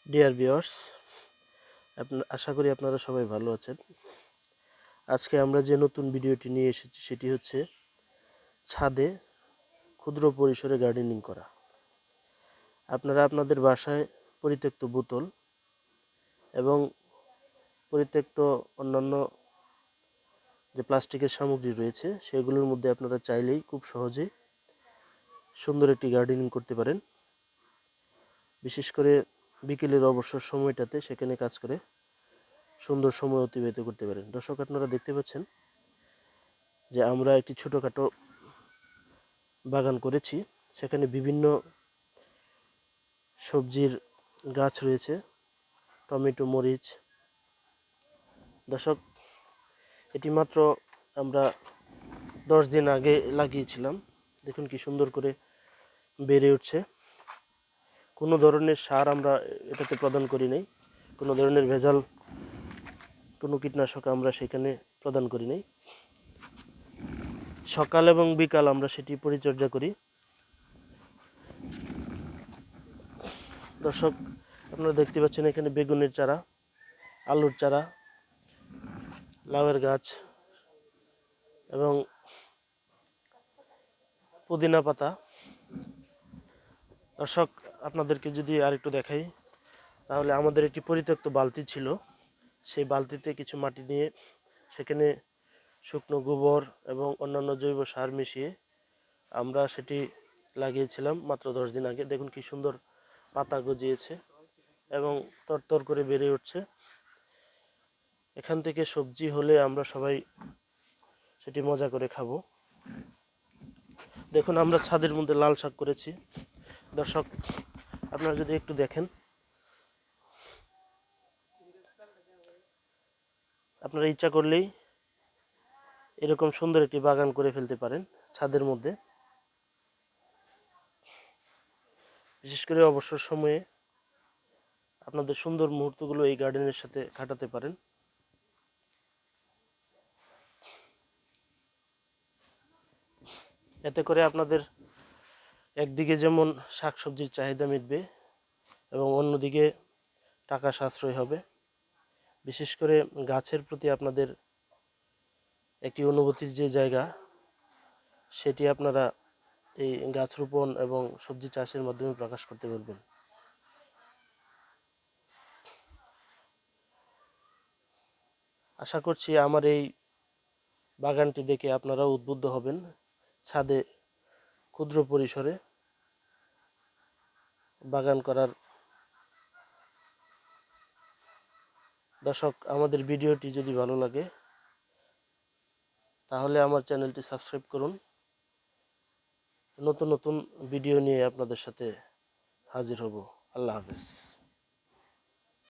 Dear viewers, আশা করি আপনারা সবাই ভালো আছেন। আজকে আমরা যে নতুন ভিডিওটি নিয়ে এসেছি সেটি হচ্ছে ছাদে ক্ষুদ্র পরিসরে গার্ডেনিং করা। আপনারা আপনাদের বাসায় পরিত্যক্ত বোতল এবং পরিত্যক্ত অন্যান্য যে প্লাস্টিকের সামগ্রী রয়েছে সেগুলোর মধ্যে আপনারা চাইলেই খুব সহজে সুন্দর একটি গার্ডেনিং করতে পারেন। বিশেষ করে বিকেলের অবসর সময়টাতে সেখানে কাজ করে সুন্দর সময় অতিবাহিত করতে পারেন। দর্শক, আপনারা দেখতে পাচ্ছেন যে আমরা একটি ছোটোখাটো বাগান করেছি। সেখানে বিভিন্ন সবজির গাছ রয়েছে, টমেটো, মরিচ। দর্শক, এটি মাত্র আমরা 10 দিন আগে লাগিয়েছিলাম। দেখুন কি সুন্দর করে বেড়ে উঠছে। কোনো ধরনের সার আমরা এটাতে প্রদান করি নাই, কোনো ধরনের ভেজাল কোনো কীটনাশক আমরা সেখানে প্রদান করি নাই। সকাল এবং বিকাল আমরা সেটি পরিচর্যা করি। দর্শক, আপনারা দেখতে পাচ্ছেন এখানে বেগুনের চারা, আলুর চারা, লাউয়ের গাছ এবং পুদিনা পাতা। দর্শক, আপনাদেরকে যদি আরেকটু দেখাই, তাহলে আমাদের একটি পরিত্যক্ত বালতি ছিল। সেই বালতিতে কিছু মাটি নিয়ে সেখানে শুকনো গোবর এবং অন্যান্য জৈব সার মিশিয়ে আমরা সেটি লাগিয়েছিলাম মাত্র 10 দিন আগে। দেখুন কি সুন্দর পাতা গজিয়েছে এবং তরতর করে বেড়ে উঠছে। এখান থেকে সবজি হলে আমরা সবাই সেটি মজা করে খাবো। দেখুন, আমরা ছাদের মধ্যে লাল শাক করেছি। দর্শক, আপনারা যদি একটু দেখেন, আপনারা ইচ্ছা করলেই এরকম সুন্দর একটি বাগান করে ফেলতে পারেন ছাদের মধ্যে। বিশেষ করে অবসর সময়ে আপনাদের সুন্দর মুহূর্তগুলো এই গার্ডেনের সাথে কাটাতে পারেন। এতে করে আপনাদের একদিকে যেমন শাকসবজির চাহিদা মিটবে এবং অন্যদিকে টাকা সাশ্রয় হবে। বিশেষ করে গাছের প্রতি আপনাদের একটি অনুভূতির যে জায়গা, সেটি আপনারা এই গাছ রোপণ এবং সবজি চাষের মাধ্যমে প্রকাশ করতে পারবেন। আশা করছি আমার এই বাগানটি দেখে আপনারাও উদ্বুদ্ধ হবেন ছাদে ক্ষুদ্র পরিসরে বাগান করার। দর্শক, আমাদের ভিডিওটি যদি ভালো লাগে তাহলে আমার চ্যানেলটি সাবস্ক্রাইব করুন। নতুন নতুন ভিডিও নিয়ে আপনাদের সাথে হাজির হব। আল্লাহ হাফেজ।